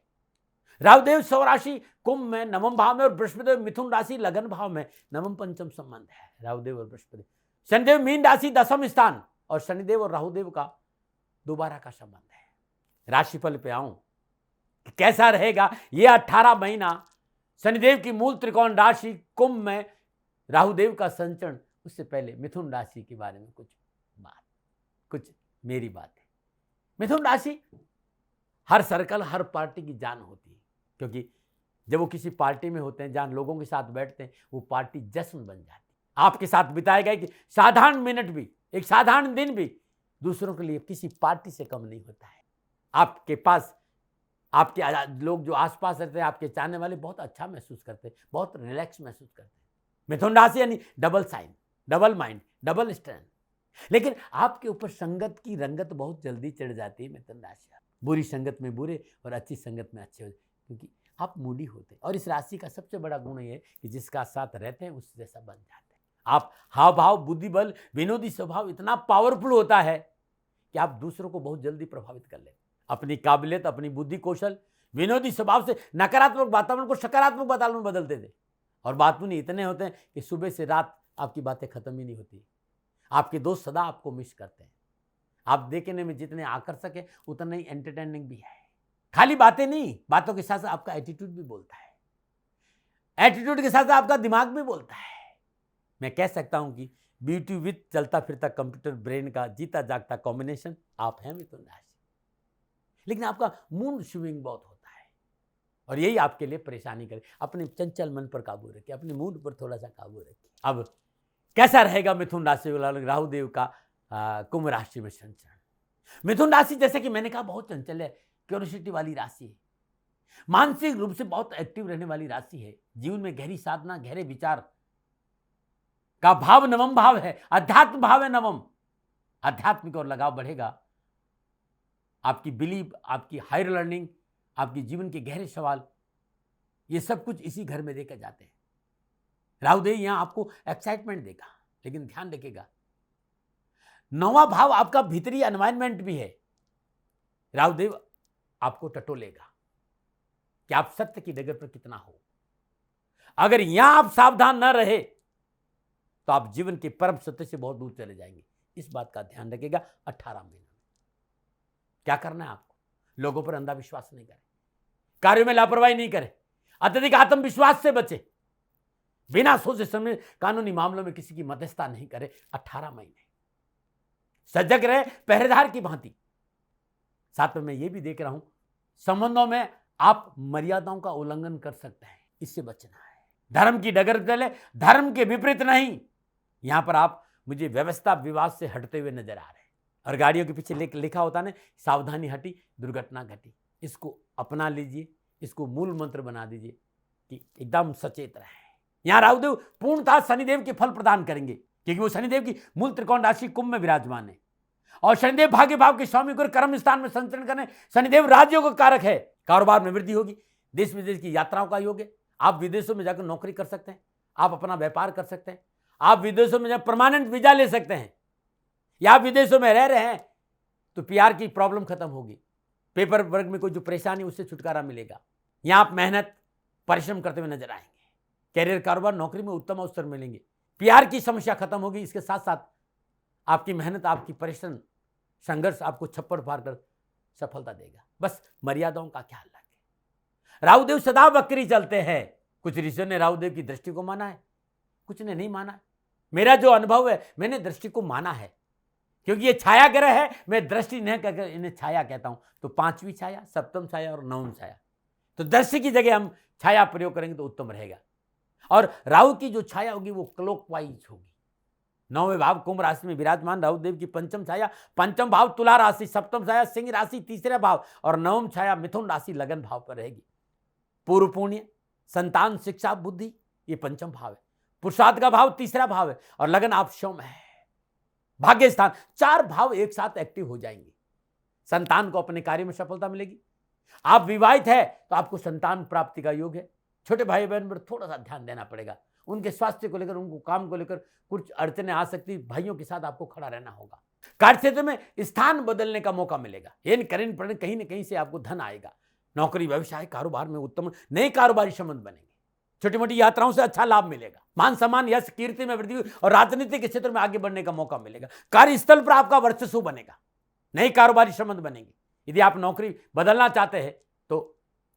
राहुदेव स्वराशि कुंभ में नवम भाव में और बृहस्पति मिथुन राशि लगन भाव में नवम पंचम संबंध है राहुदेव और बृहस्पति। शनिदेव मीन राशि दसम स्थान और शनिदेव और राहुदेव का दोबारा का संबंध है। राशिफल पे आऊं कैसा रहेगा ये 18 महीना शनिदेव की मूल त्रिकोण राशि कुंभ में राहुदेव का संचरण। उससे पहले मिथुन राशि के बारे में कुछ मेरी बात है। मिथुन राशि हर सर्कल हर पार्टी की जान होती है, क्योंकि जब वो किसी पार्टी में होते हैं, जहां लोगों के साथ बैठते हैं, वो पार्टी जश्न बन जाती है। आपके साथ बिताए गए कि साधारण मिनट भी, एक साधारण दिन भी दूसरों के लिए किसी पार्टी से कम नहीं होता है। आपके पास आपके लोग जो आसपास रहते हैं, आपके चाहने वाले बहुत अच्छा महसूस करते हैं, बहुत रिलैक्स महसूस करते हैं। मिथुन राशि यानी double sign, double mind, double strength. लेकिन आपके ऊपर संगत की रंगत बहुत जल्दी चढ़ जाती है मिथुन राशि। बुरी संगत में बुरे और अच्छी संगत में अच्छे होते, क्योंकि आप मूडी होते हैं। और इस राशि का सबसे बड़ा गुण ये है कि जिसका साथ रहते हैं उस जैसा बन जाते हैं। आप हाव भाव, बुद्धि बल, विनोदी स्वभाव इतना पावरफुल होता है कि आप दूसरों को बहुत जल्दी प्रभावित कर लेते। अपनी काबिलियत, अपनी बुद्धि कौशल, विनोदी स्वभाव से नकारात्मक वातावरण को सकारात्मक वातावरण में बदलते थे। और बातून इतने होते हैं कि सुबह से रात आपकी बातें खत्म ही नहीं होती। आपके दोस्त सदा आपको मिस करते हैं। आप देखने में जितने आकर्षक है उतना ही एंटरटेनिंग भी है। खाली बातें नहीं, बातों के साथ साथ आपका एटीट्यूड भी बोलता है। एटीट्यूड के साथ साथ आपका दिमाग भी बोलता है। मैं कह सकता हूं कि ब्यूटी विथ चलता फिरता कंप्यूटर ब्रेन का जीता जागता कॉम्बिनेशन आप हैं मिथुन राशि। लेकिन आपका मूड स्विंग बहुत होता है और यही आपके लिए परेशानी करे। अपने चंचल मन पर काबू रखिए, अपने मूड पर थोड़ा सा काबू रखिए। अब कैसा रहेगा मिथुन राशि वाला राहुदेव का कुंभ राशि में संचरण? मिथुन राशि जैसे कि मैंने कहा बहुत चंचल है, क्यूरियोसिटी वाली राशि है, मानसिक रूप से बहुत एक्टिव रहने वाली राशि है। जीवन में गहरी साधना, गहरे विचार का भाव नवम भाव है, अध्यात्म भाव है नवम। आध्यात्मिक और लगाव बढ़ेगा। आपकी बिलीव, आपकी हायर लर्निंग, आपके जीवन के गहरे सवाल, ये सब कुछ इसी घर में देकर जाते हैं। राहुदेव यहां आपको एक्साइटमेंट देगा, लेकिन ध्यान रखिएगा नौवां भाव आपका भीतरी एनवायरनमेंट भी है। राहुदेव आपको टटोलेगा कि आप सत्य की डगर पर कितना हो। अगर यहां आप सावधान न रहे तो आप जीवन के परम सत्य से बहुत दूर चले जाएंगे। इस बात का ध्यान रखिएगा। 18 महीने में क्या करना है आपको? लोगों पर अंधा विश्वास नहीं करें, कार्यों में लापरवाही नहीं करें, अत्यधिक आत्मविश्वास से बचे, बिना सोचे समझे कानूनी मामलों में किसी की मध्यस्थता नहीं करें। 18 महीने सजग रहे, पहरेदार की भांति। साथ में मैं ये भी देख रहा हूं संबंधों में आप मर्यादाओं का उल्लंघन कर सकते हैं, इससे बचना है। धर्म की डगर चले, धर्म के विपरीत नहीं। यहां पर आप मुझे व्यवस्था विवाद से हटते हुए नजर आ रहे हैं। और गाड़ियों के पीछे लिखा होता है ना, सावधानी हटी दुर्घटना घटी। इसको अपना लीजिए, इसको मूल मंत्र बना दीजिए कि एकदम सचेत रहे। यहां राहुदेव पूर्णतः शनिदेव के फल प्रदान करेंगे, क्योंकि वो शनिदेव की मूल त्रिकोण राशि कुंभ में विराजमान है। और शनिदेव भाग्य भाव के स्वामी को कर्म स्थान में संचरण करने, शनिदेव राजयोग का कारक है। कारोबार में वृद्धि होगी, देश विदेश की यात्राओं का योग है। आप विदेशों में जाकर नौकरी कर सकते हैं, आप अपना व्यापार कर सकते हैं, आप विदेशों में जाकर परमानेंट वीजा ले सकते हैं, या आप विदेशों में रह रहे हैं तो पीआर की प्रॉब्लम खत्म होगी, पेपर वर्क में कोई जो परेशानी उससे छुटकारा मिलेगा। यहां आप मेहनत परिश्रम करते हुए नजर आएंगे। कैरियर, कारोबार, नौकरी में उत्तम अवसर मिलेंगे। पीआर की समस्या खत्म होगी। इसके साथ साथ आपकी मेहनत, आपकी परिश्रम, संघर्ष आपको छप्पड़ फाड़ कर सफलता देगा। बस मर्यादाओं का ख्याल रखें। राहुदेव सदा वक्री चलते हैं। कुछ ऋषियों ने राहुदेव की दृष्टि को माना है, कुछ ने नहीं माना। मेरा जो अनुभव है, मैंने दृष्टि को माना है, क्योंकि ये छाया ग्रह है। मैं दृष्टि नहीं कहकर इन्हें छाया कहता हूं। तो 5वीं छाया, सप्तम छाया और 9वीं छाया, तो दृष्टि की जगह हम छाया प्रयोग करेंगे तो उत्तम रहेगा। और राहु की जो छाया होगी वो क्लॉकवाइज होगी। 9वें भाव कुंभ राशि में विराजमान राहुदेव की पंचम छाया, पंचम भाव तुला राशि, सप्तम छाया सिंह राशि तीसरे भाव और नवम छाया मिथुन राशि लगन भाव पर रहेगी। पूर्व पुण्य, संतान, शिक्षा, बुद्धि, ये पंचम भाव है। पुरुषार्थ का भाव तीसरा भाव है और लगन आप शोम है। भाग्य स्थान, 4 भाव एक साथ एक्टिव हो जाएंगे। संतान को अपने कार्य में सफलता मिलेगी, आप विवाहित है तो आपको संतान प्राप्ति का योग है। छोटे भाई बहन पर थोड़ा सा ध्यान देना पड़ेगा, उनके स्वास्थ्य को लेकर, उनको काम को लेकर कुछ अड़चने आ सकती, भाइयों के साथ आपको खड़ा रहना होगा। कार्य क्षेत्र में स्थान बदलने का मौका मिलेगा, यानी कहीं न कहीं से आपको धन आएगा। नौकरी, व्यवसाय, कारोबार में उत्तम नए कारोबारी संबंध बनेंगे। छोटी मोटी यात्राओं से अच्छा लाभ मिलेगा। मान सम्मान, यश, कीर्ति में वृद्धि और राजनीति के क्षेत्र में आगे बढ़ने का मौका मिलेगा। कार्यस्थल पर आपका वर्चस्व बनेगा, नए कारोबारी संबंध बनेंगे। यदि आप नौकरी बदलना चाहते हैं तो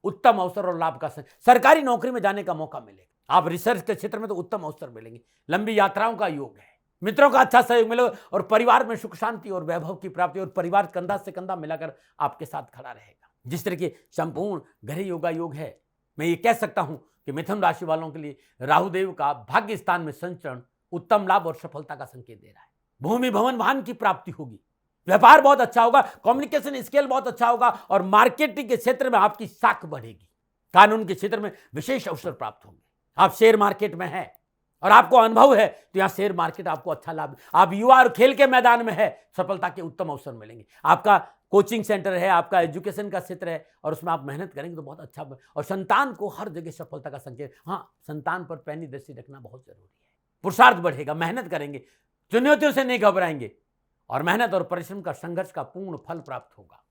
उत्तम अवसर और लाभ का सरकारी नौकरी में जाने का मौका मिलेगा। आप रिसर्च के क्षेत्र में तो उत्तम अवसर मिलेंगे। लंबी यात्राओं का योग है, मित्रों का अच्छा सहयोग मिलेगा और परिवार में सुख शांति और वैभव की प्राप्ति, और परिवार कंधा से कंधा मिलाकर आपके साथ खड़ा रहेगा। जिस तरह के संपूर्ण ग्रह योगा योग है, मैं ये कह सकता हूं कि मिथुन राशि वालों के लिए राहुदेव का भाग्य स्थान में संचरण उत्तम लाभ और सफलता का संकेत दे रहा है। भूमि, भवन, वाहन की प्राप्ति होगी, व्यापार बहुत अच्छा होगा, कम्युनिकेशन स्किल बहुत अच्छा होगा और मार्केटिंग के क्षेत्र में आपकी साख बढ़ेगी। कानून के क्षेत्र में विशेष अवसर प्राप्त होंगे। आप शेयर मार्केट में हैं और आपको अनुभव है तो यहां शेयर मार्केट आपको अच्छा लाभ। आप युवा और खेल के मैदान में है, सफलता के उत्तम अवसर मिलेंगे। आपका कोचिंग सेंटर है, आपका एजुकेशन का क्षेत्र है और उसमें आप मेहनत करेंगे तो बहुत अच्छा। और संतान को हर जगह सफलता का संकेत। हाँ, संतान पर पैनी दृष्टि रखना बहुत जरूरी है। पुरुषार्थ बढ़ेगा, मेहनत करेंगे, चुनौतियों से नहीं घबराएंगे और मेहनत और परिश्रम का संघर्ष का पूर्ण फल प्राप्त होगा।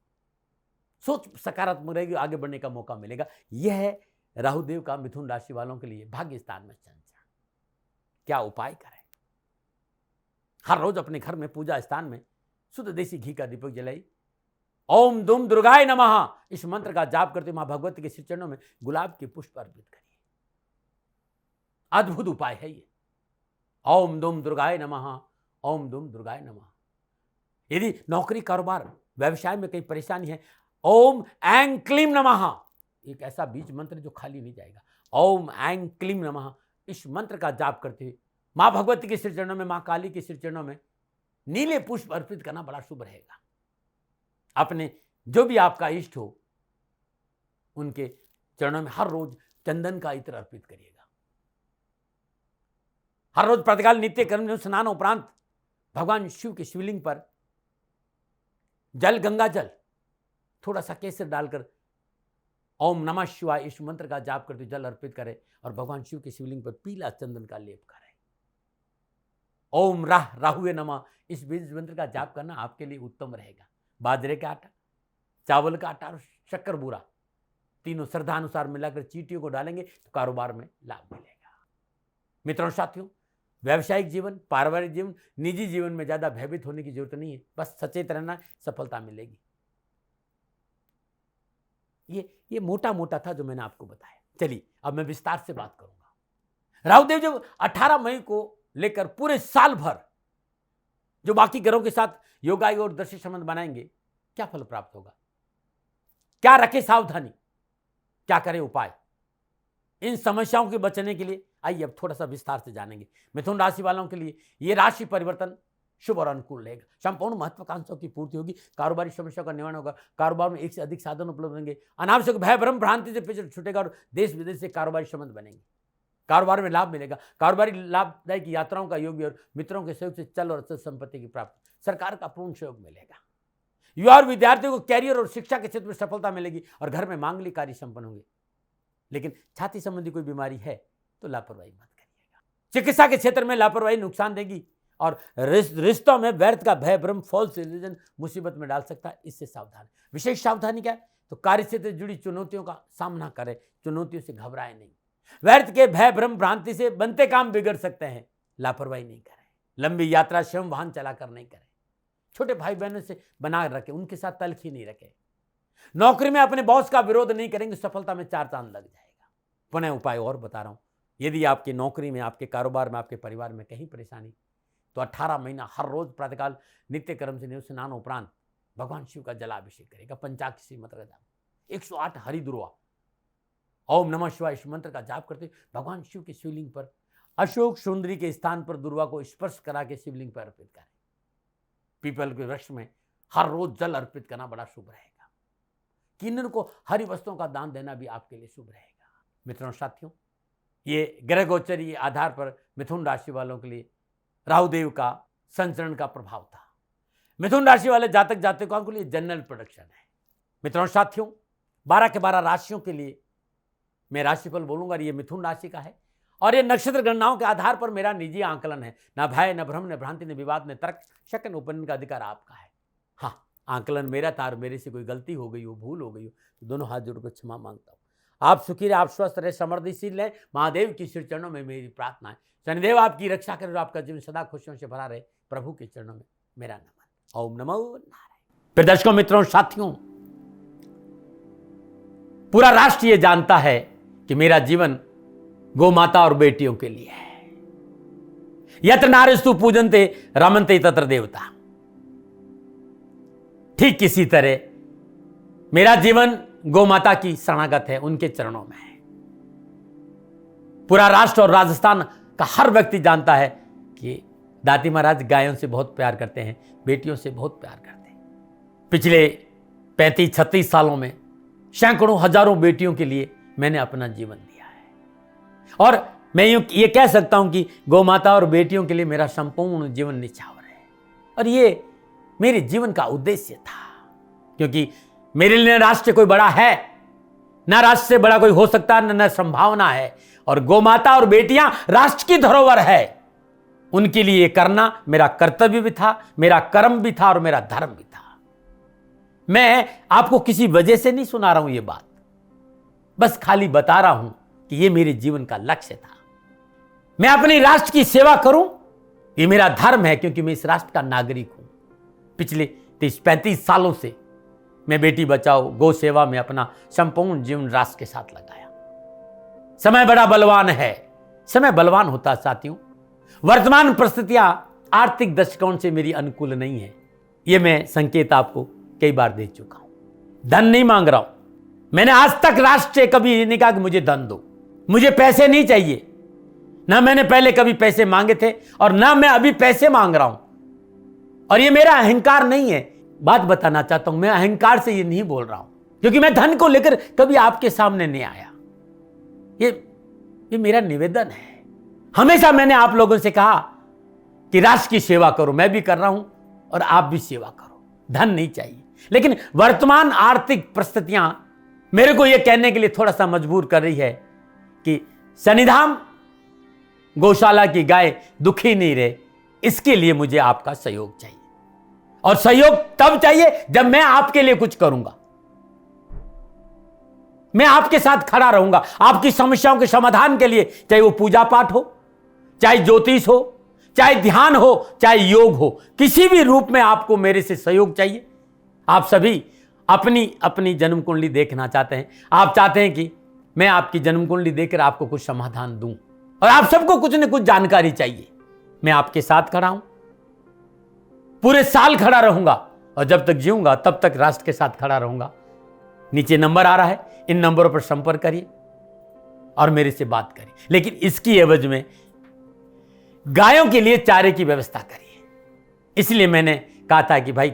सोच सकारात्मक रहेगी, आगे बढ़ने का मौका मिलेगा। यह है राहुदेव का मिथुन राशि वालों के लिए भाग्य स्थान में संचरण। क्या उपाय करें? हर रोज अपने घर में पूजा स्थान में शुद्ध देसी घी का दीपक जलाई, ओम दुम दुर्गाय नमः इस मंत्र का जाप करते मां भगवती के श्री चरणों में गुलाब के पुष्प अर्पित करिए। अद्भुत उपाय है ये। ओम दुम दुर्गाय नमः, ओम दुम दुर्गाय नमः। यदि नौकरी, कारोबार, व्यवसाय में कहीं परेशानी है, ओम ऐं क्लीम नमः, एक ऐसा बीज मंत्र जो खाली नहीं जाएगा। ओम ऐं क्लीम नमः इस मंत्र का जाप करते हुए मां भगवती के श्री चरणों में, मां काली के श्री चरणों में नीले पुष्प अर्पित करना बड़ा शुभ रहेगा। अपने जो भी आपका इष्ट हो उनके चरणों में हर रोज चंदन का इत्र अर्पित करिएगा। हर रोज प्रातःकाल नित्य कर्म स्नान उपरांत भगवान शिव के शिवलिंग पर जल, गंगा जल, थोड़ा सा केसर डालकर ओम नमः शिवाय इस मंत्र का जाप करते जल अर्पित करें और भगवान शिव के शिवलिंग पर पीला चंदन का लेप करें। ओम राहुवे नमः इस बीज मंत्र का जाप करना आपके लिए उत्तम रहेगा। बाजरे का आटा, चावल का आटा और शक्कर बूरा तीनों श्रद्धानुसार मिलाकर चींटियों को डालेंगे तो कारोबार में लाभ मिलेगा। मित्रों, साथियों, व्यावसायिक जीवन, पारिवारिक जीवन, निजी जीवन में ज्यादा भयभीत होने की जरूरत नहीं है। बस सचेत रहना, सफलता मिलेगी। ये मोटा मोटा था जो मैंने आपको बताया। चलिए अब मैं विस्तार से बात करूंगा। राहुदेव जब 18 मई को लेकर पूरे साल भर जो बाकी ग्रहों के साथ योगायोग और दृश्य संबंध बनाएंगे, क्या फल प्राप्त होगा, क्या रखे सावधानी, क्या करें उपाय, इन समस्याओं के बचने के लिए आइए अब थोड़ा सा विस्तार से जानेंगे। मिथुन राशि वालों के लिए यह राशि परिवर्तन शुभ और अनुकूल रहेगा। संपूर्ण महत्वाकांक्षाओं की पूर्ति होगी, कारोबारी समस्याओं का निवारण होगा, कारोबार में एक से अधिक साधन उपलब्ध होंगे, अनावश्यक भय भ्रम भ्रांति से पीछे छूटेगा और देश विदेश से कारोबारी संबंध बनेंगे। कारोबार में लाभ मिलेगा, कारोबारी लाभदायक यात्राओं का योग भी और मित्रों के सहयोग से चल और अचल संपत्ति की प्राप्ति, सरकार का पूर्ण सहयोग मिलेगा। युवा और विद्यार्थियों को कैरियर और शिक्षा के क्षेत्र में सफलता मिलेगी और घर में मांगलिक कार्य संपन्न होंगे। लेकिन छाती संबंधी कोई बीमारी है तो लापरवाही मत करिएगा। चिकित्सा के क्षेत्र में लापरवाही नुकसान देगी और रिश्तों में व्यर्थ का भय भ्रम, फॉल्स इल्यूजन मुसीबत में डाल सकता है। इससे सावधान। विशेष सावधानी क्या है तो कार्य क्षेत्र से जुड़ी चुनौतियों का सामना करें, चुनौतियों से घबराए नहीं। व्यर्थ के भय भ्रम भ्रांति से बनते काम बिगड़ सकते हैं, लापरवाही नहीं करें। लंबी यात्रा स्वयं वाहन चलाकर नहीं करें। छोटे भाई बहनों से बना रखें, उनके साथ तलखी नहीं रखें। नौकरी में अपने बॉस का विरोध नहीं करेंगे, सफलता में 4 चांद लग जाएगा। पुनः उपाय और बता रहा हूं, यदि आपकी नौकरी में, आपके कारोबार में, आपके परिवार में कहीं परेशानी तो 18 महीना हर रोज प्रातःकाल नित्य कर्म से स्नान उपरांत भगवान शिव का जलाभिषेक करेगा। पंचाक्षरी मंत्र का जाप, 108 हरि दुर्वा, ओम नमः शिवाय इस मंत्र का जाप करते भगवान शिव के शिवलिंग पर अशोक सुंदरी के स्थान पर दुर्वा को स्पर्श करा के शिवलिंग पर अर्पित करें। पीपल के वृक्ष में हर रोज जल अर्पित करना बड़ा शुभ रहेगा। किन्नर को हरी वस्तुओं का दान देना भी आपके लिए शुभ रहेगा। मित्रों, साथियों, ये ग्रह गोचर आधार पर मिथुन राशि वालों के लिए राहुदेव का संचरण का प्रभाव था। मिथुन राशि वाले जातक जातिकाओं के लिए जनरल प्रोडक्शन है। मित्रों, साथियों, 12 के 12 राशियों के लिए मैं राशिफल बोलूंगा। ये मिथुन राशि का है और ये नक्षत्र गणनाओं के आधार पर मेरा निजी आंकलन है। न भय, न भ्रम, न भ्रांति, न विवाद, न तर्क, शक, न उपनयन का अधिकार आपका है। हाँ, आंकलन मेरा था और मेरे से कोई गलती हो गई हो, भूल हो गई हो तो दोनों हाथ जोड़कर क्षमा मांगता हूँ। आप सुखी रहे, आप स्वस्थ रहे, समृद्धिशील रहे। महादेव की श्री चरणों में मेरी प्रार्थना है। शनिदेव आपकी रक्षा करे और आपका जीवन सदा खुशियों से भरा रहे। प्रभु के चरणों में मेरा नमन। ओम नमो नारायण। फिर दर्शकों, मित्रों, साथियों, पूरा राष्ट्र ये जानता है कि मेरा जीवन गौ माता और बेटियों के लिए है। यत्र नारीस्तु पूजन्ते रमन्ते तत्र देवता। ठीक किसी तरह मेरा जीवन गौ माता की शरणागत है, उनके चरणों में है। पूरा राष्ट्र और राजस्थान का हर व्यक्ति जानता है कि दाती महाराज गायों से बहुत प्यार करते हैं, बेटियों से बहुत प्यार करते हैं। पिछले 35-36 सालों में सैकड़ों हजारों बेटियों के लिए मैंने अपना जीवन दिया है और मैं ये कह सकता हूं कि गौ माता और बेटियों के लिए मेरा संपूर्ण जीवन निछावर है। और ये मेरे जीवन का उद्देश्य था, क्योंकि मेरे लिए राष्ट्र कोई बड़ा है, ना राष्ट्र से बड़ा कोई हो सकता, न संभावना है। और गौ माता और बेटियां राष्ट्र की धरोहर है। उनके लिए ये करना मेरा कर्तव्य भी था, मेरा कर्म भी था और मेरा धर्म भी था। मैं आपको किसी वजह से नहीं सुना रहा हूं ये बात, बस खाली बता रहा हूं कि ये मेरे जीवन का लक्ष्य था। मैं अपने राष्ट्र की सेवा करूं, ये मेरा धर्म है, क्योंकि मैं इस राष्ट्र का नागरिक हूं। पिछले 30-35 सालों से मैं बेटी बचाओ, गौ सेवा में अपना संपूर्ण जीवन राष्ट्र के साथ लगाया। समय बड़ा बलवान है, समय बलवान होता साथियों। वर्तमान परिस्थितियां आर्थिक दृष्टिकोण से मेरी अनुकूल नहीं है, यह मैं संकेत आपको कई बार दे चुका हूं। धन नहीं मांग रहा हूं। मैंने आज तक राष्ट्र से कभी नहीं कहा कि मुझे धन दो, मुझे पैसे नहीं चाहिए। ना मैंने पहले कभी पैसे मांगे थे और ना मैं अभी पैसे मांग रहा हूं। और ये मेरा अहंकार नहीं है। बात बताना चाहता हूं, मैं अहंकार से ये नहीं बोल रहा हूं, क्योंकि मैं धन को लेकर कभी आपके सामने नहीं आया। ये मेरा निवेदन है। हमेशा मैंने आप लोगों से कहा कि राष्ट्र की सेवा करो, मैं भी कर रहा हूं और आप भी सेवा करो। धन नहीं चाहिए, लेकिन वर्तमान आर्थिक परिस्थितियां मेरे को यह कहने के लिए थोड़ा सा मजबूर कर रही है कि शनिधाम गौशाला की गाय दुखी नहीं रहे। इसके लिए मुझे आपका सहयोग चाहिए, और सहयोग तब चाहिए जब मैं आपके लिए कुछ करूंगा। मैं आपके साथ खड़ा रहूंगा आपकी समस्याओं के समाधान के लिए, चाहे वो पूजा पाठ हो, चाहे ज्योतिष हो, चाहे ध्यान हो, चाहे योग हो। किसी भी रूप में आपको मेरे से सहयोग चाहिए। आप सभी अपनी अपनी जन्म कुंडली देखना चाहते हैं। आप चाहते हैं कि मैं आपकी जन्म कुंडली देखकर आपको कुछ समाधान दूं, और आप सबको कुछ न कुछ जानकारी चाहिए। मैं आपके साथ खड़ा हूं, पूरे साल खड़ा रहूंगा, और जब तक जीऊंगा तब तक राष्ट्र के साथ खड़ा रहूंगा। नीचे नंबर आ रहा है, इन नंबरों पर संपर्क करिए और मेरे से बात करिए। लेकिन इसकी एवज में गायों के लिए चारे की व्यवस्था करिए। इसलिए मैंने कहा था कि भाई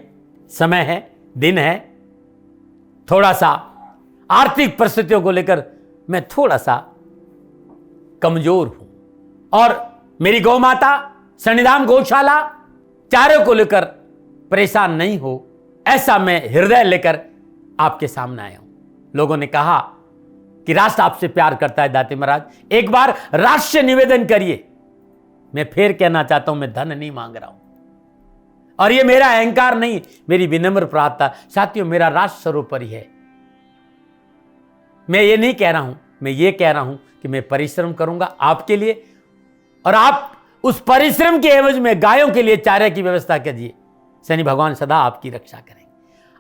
समय है, दिन है, थोड़ा सा आर्थिक परिस्थितियों को लेकर मैं थोड़ा सा कमजोर हूं, और मेरी गौ माता शनिधाम गौशाला चारे को लेकर परेशान नहीं हो, ऐसा मैं हृदय लेकर आपके सामने आया हूं। लोगों ने कहा कि राष्ट्र आपसे प्यार करता है दाती महाराज, एक बार राष्ट्र से निवेदन करिए। मैं फिर कहना चाहता हूं, मैं धन नहीं मांग रहा हूं, और ये मेरा अहंकार नहीं, मेरी विनम्र प्रार्थना। साथियों, मेरा राष्ट्र सर्वोपरि है। मैं ये नहीं कह रहा हूं, मैं ये कह रहा हूं कि मैं परिश्रम करूंगा आपके लिए, और आप उस परिश्रम के एवज में गायों के लिए चारे की व्यवस्था कीजिए। शनि भगवान सदा आपकी रक्षा करेंगे,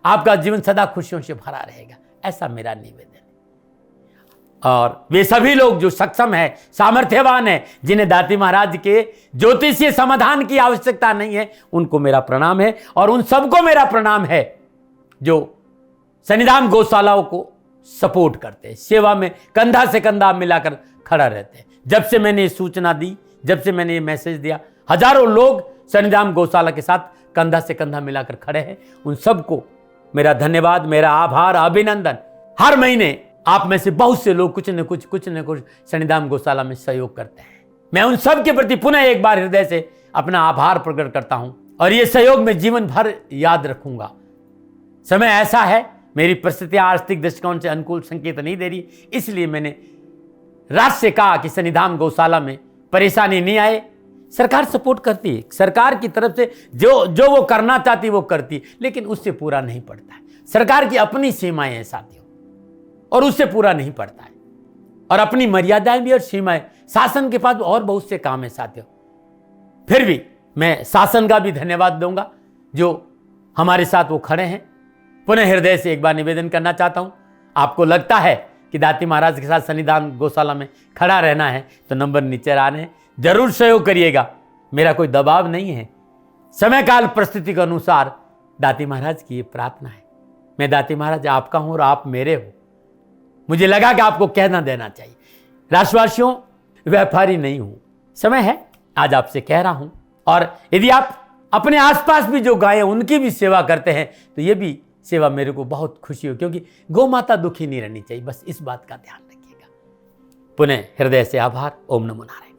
आपका जीवन सदा खुशियों से भरा रहेगा, ऐसा मेरा निवेदन है। और वे सभी लोग जो सक्षम है, सामर्थ्यवान है, जिन्हें दाती महाराज के ज्योतिषीय समाधान की आवश्यकता नहीं है, उनको मेरा प्रणाम है। और उन सबको मेरा प्रणाम है जो शनिधाम गौशालाओं को सपोर्ट करते हैं, सेवा में कंधा से कंधा मिलाकर खड़ा रहते हैं। जब से मैंने ये सूचना दी, जब से मैंने ये मैसेज दिया, हजारों लोग शनिधाम गौशाला के साथ कंधा से कंधा मिलाकर खड़े हैं। उन सबको मेरा धन्यवाद, मेरा आभार, अभिनंदन। हर महीने आप में से बहुत से लोग कुछ न कुछ शनिधाम गौशाला में सहयोग करते हैं। मैं उन सब के प्रति पुनः एक बार हृदय से अपना आभार प्रकट करता हूं, और ये सहयोग मैं जीवन भर याद रखूंगा। समय ऐसा है मेरी परिस्थितियां आर्थिक दृष्टिकोण से अनुकूल संकेत नहीं दे रही, इसलिए मैंने राज से कहा कि सन्निधान गौशाला में परेशानी नहीं आए। सरकार सपोर्ट करती है, सरकार की तरफ से जो वो करना चाहती वो करती, लेकिन उससे पूरा नहीं पड़ता है। सरकार की अपनी सीमाएं हैं साथियों, और उससे पूरा नहीं पड़ता है, और अपनी मर्यादाएं भी और सीमाएं। शासन के पास और बहुत से काम है साथियों। फिर भी मैं शासन का भी धन्यवाद दूंगा जो हमारे साथ वो खड़े हैं। पुनः हृदय से एक बार निवेदन करना चाहता हूं, आपको लगता है कि दाती महाराज के साथ सन्निधान गौशाला में खड़ा रहना है तो नंबर नीचे आ रहे हैं, जरूर सहयोग करिएगा। मेरा कोई दबाव नहीं है, समय काल परिस्थिति के अनुसार दाती महाराज की ये प्रार्थना है। मैं दाती महाराज आपका हूं और आप मेरे हो। मुझे लगा कि आपको कहना देना चाहिए। राशिवासियों, व्यापारी नहीं हूं, समय है आज आपसे कह रहा हूं। और यदि आप अपने आसपास भी जो गायें उनकी भी सेवा करते हैं तो ये भी सेवा मेरे को बहुत खुशी हो, क्योंकि गौ माता दुखी नहीं रहनी चाहिए। बस इस बात का ध्यान रखिएगा। पुनः हृदय से आभार। ओम नमो नारायण।